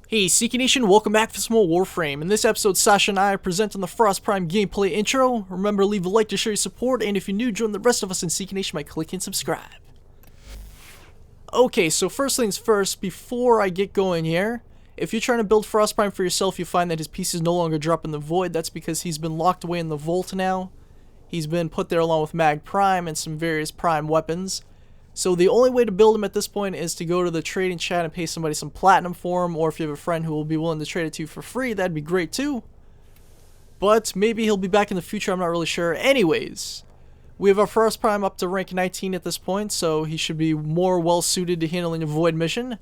Hey Seeking Nation, welcome back for some more Warframe. In this episode, Sasha and I are presenting the Frost Prime gameplay intro. Remember to leave a like to show your support, and if you're new, join the rest of us in Seeking Nation by clicking subscribe. Okay, so first things first, before I get going here, if you're trying to build Frost Prime for yourself, you find that his pieces no longer drop in the void. That's because he's been locked away in the vault now. He's been put there along with Mag Prime and some various Prime weapons. So the only way to build him at this point is to go to the trading chat and pay somebody some platinum for him, or if you have a friend who will be willing to trade it to you for free, that'd be great too. But maybe he'll be back in the future, I'm not really sure. Anyways, we have our Frost Prime up to rank 19 at this point, so he should be more well suited to handling a void mission.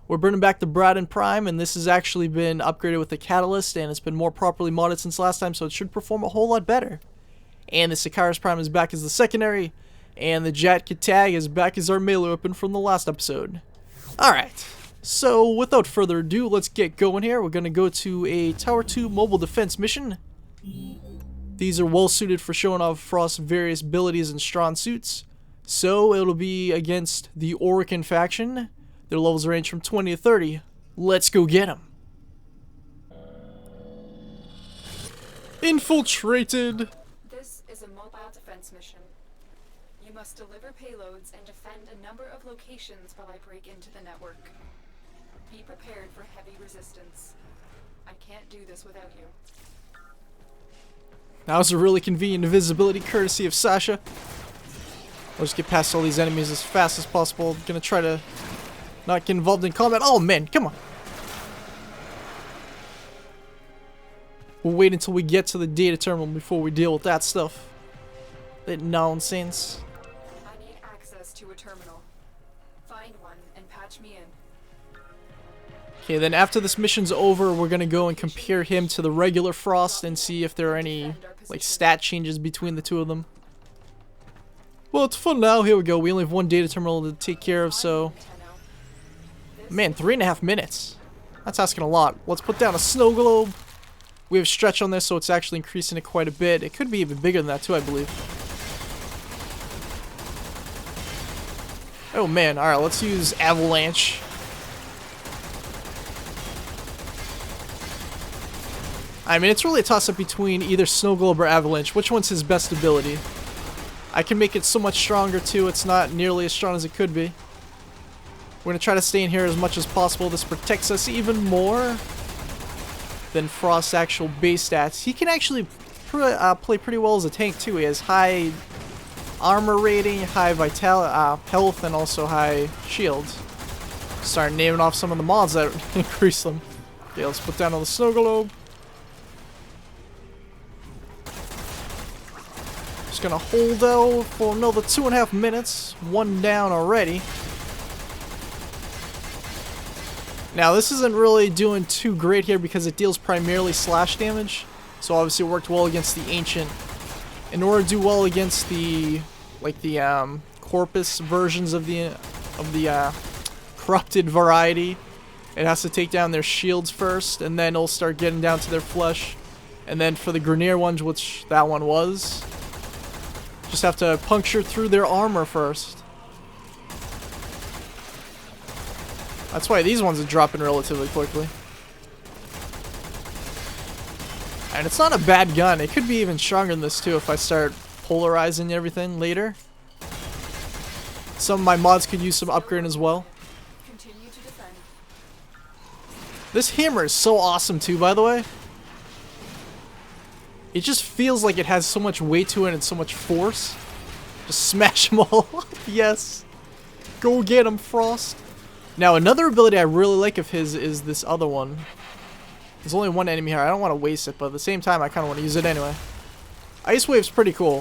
We're bringing back the Braden Prime, and this has actually been upgraded with the Catalyst, and it's been more properly modded since last time, so it should perform a whole lot better. And the Sikaris Prime is back as the secondary. And the Jat Tag is back as our melee weapon from the last episode. Alright, so without further ado, let's get going here. We're going to go to a Tower 2 mobile defense mission. These are well suited for showing off Frost's various abilities and strong suits. So it'll be against the Orokin faction. Their levels range from 20 to 30. Let's go get them. Infiltrated. This is a mobile defense mission. You must deliver payloads and defend a number of locations while I break into the network. Be prepared for heavy resistance. I can't do this without you. That was a really convenient invisibility courtesy of Sasha. I'll just get past all these enemies as fast as possible. Gonna try to not get involved in combat. Oh man, come on. We'll wait until we get to the data terminal before we deal with that stuff. That nonsense. To a terminal. Find one and patch me in. Okay, then after this mission's over, we're gonna go and compare him to the regular Frost and see if there are any like stat changes between the two of them. Well, it's fun now. Here we go. We only have one data terminal to take care of, so man, 3.5 minutes. That's asking a lot. Let's put down a snow globe. We have stretch on this, so it's actually increasing it quite a bit. It could be even bigger than that too, I believe. Oh man, alright, let's use Avalanche. I mean, it's really a toss-up between either Snow Globe or Avalanche. Which one's his best ability? I can make it so much stronger too, it's not nearly as strong as it could be. We're going to try to stay in here as much as possible. This protects us even more than Frost's actual base stats. He can actually play pretty well as a tank too. He has high armor rating, high health, and also high shield. Start naming off some of the mods that increase them. Okay, let's put down on the snow globe. Just gonna hold out for another 2.5 minutes. One down already. Now this isn't really doing too great here because it deals primarily slash damage. So obviously it worked well against the Ancient. In order to do well against the Corpus versions of the corrupted variety, it has to take down their shields first, and then it'll start getting down to their flesh. And then for the Grineer ones, which that one was, just have to puncture through their armor first. That's why these ones are dropping relatively quickly. And it's not a bad gun. It could be even stronger than this too if I start polarizing everything later. Some of my mods could use some upgrading as well. Continue to defend. This hammer is so awesome too, by the way. It just feels like it has so much weight to it and so much force. Just smash them all. Yes. Go get him, Frost. Now another ability I really like of his is this other one. There's only one enemy here. I don't want to waste it, but at the same time, I kind of want to use it anyway. Ice Wave's pretty cool.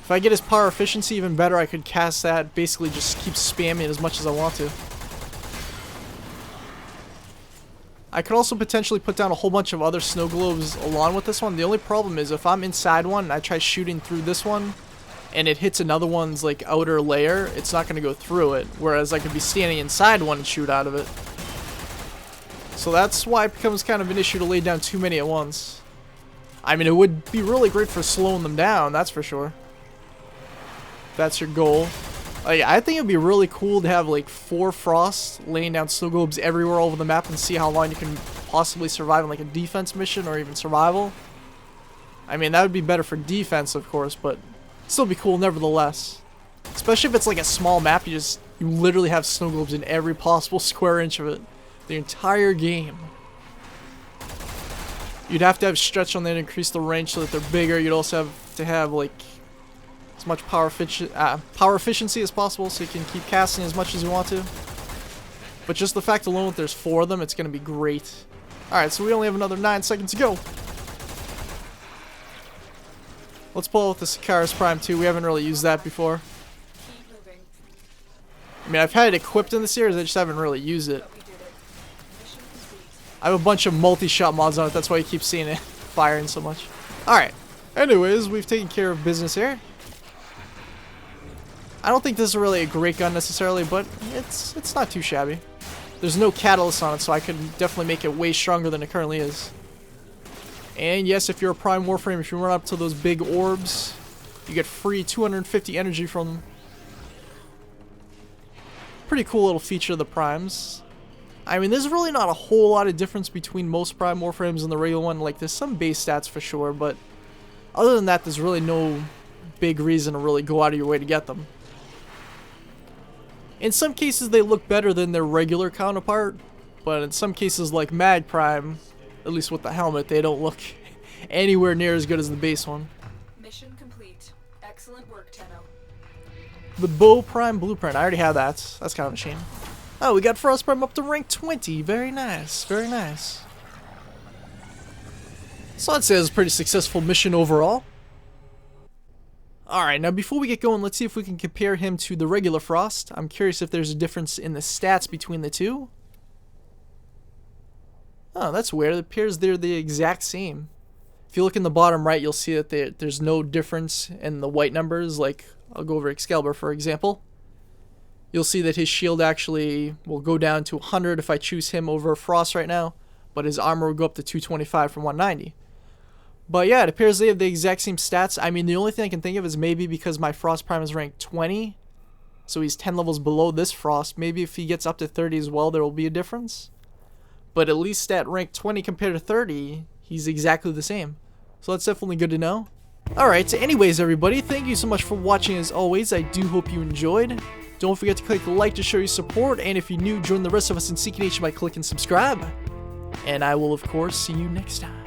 If I get his power efficiency even better, I could cast that. Basically, just keep spamming it as much as I want to. I could also potentially put down a whole bunch of other snow globes along with this one. The only problem is if I'm inside one and I try shooting through this one, and it hits another one's like outer layer, it's not going to go through it. Whereas I could be standing inside one and shoot out of it. So that's why it becomes kind of an issue to lay down too many at once. I mean, it would be really great for slowing them down, that's for sure. If that's your goal. Like, I think it'd be really cool to have like 4 frosts laying down snow globes everywhere all over the map and see how long you can possibly survive in like a defense mission or even survival. I mean, that would be better for defense, of course, but still be cool nevertheless. Especially if it's like a small map, you literally have snow globes in every possible square inch of it. The entire game. You'd have to have stretch on there to increase the range so that they're bigger. You'd also have to have like as much power efficiency as possible so you can keep casting as much as you want to. But just the fact alone that there's 4 of them, it's going to be great. Alright, so we only have another 9 seconds to go. Let's pull out the Sikaris Prime 2. We haven't really used that before. I mean, I've had it equipped in the series, I just haven't really used it. I have a bunch of multi-shot mods on it, that's why you keep seeing it firing so much. Alright, anyways, we've taken care of business here. I don't think this is really a great gun necessarily, but it's not too shabby. There's no catalyst on it, so I could definitely make it way stronger than it currently is. And yes, if you're a Prime Warframe, if you run up to those big orbs, you get free 250 energy from them. Pretty cool little feature of the Primes. I mean, there's really not a whole lot of difference between most Prime Warframes and the regular one. Like, there's some base stats for sure, but other than that, there's really no big reason to really go out of your way to get them. In some cases, they look better than their regular counterpart, but in some cases, like Mag Prime, at least with the helmet, they don't look anywhere near as good as the base one. Mission complete. Excellent work, Tenno. The Bow Prime Blueprint, I already have that. That's kind of a shame. Oh, we got Frost Prime up to rank 20. Very nice, very nice. So I'd say it was a pretty successful mission overall. Alright, now before we get going, let's see if we can compare him to the regular Frost. I'm curious if there's a difference in the stats between the two. Oh, that's weird. It appears they're the exact same. If you look in the bottom right, you'll see that there's no difference in the white numbers. Like, I'll go over Excalibur, for example. You'll see that his shield actually will go down to 100 if I choose him over Frost right now, but his armor will go up to 225 from 190. But yeah, it appears they have the exact same stats. I mean, the only thing I can think of is maybe because my Frost Prime is ranked 20, so he's 10 levels below this Frost. Maybe if he gets up to 30 as well, there will be a difference. But at least at rank 20 compared to 30, he's exactly the same. So that's definitely good to know. Alright, so anyways everybody, thank you so much for watching as always. I do hope you enjoyed. Don't forget to click the like to show your support, and if you're new, join the rest of us in Seeking Nation by clicking subscribe. And I will of course see you next time.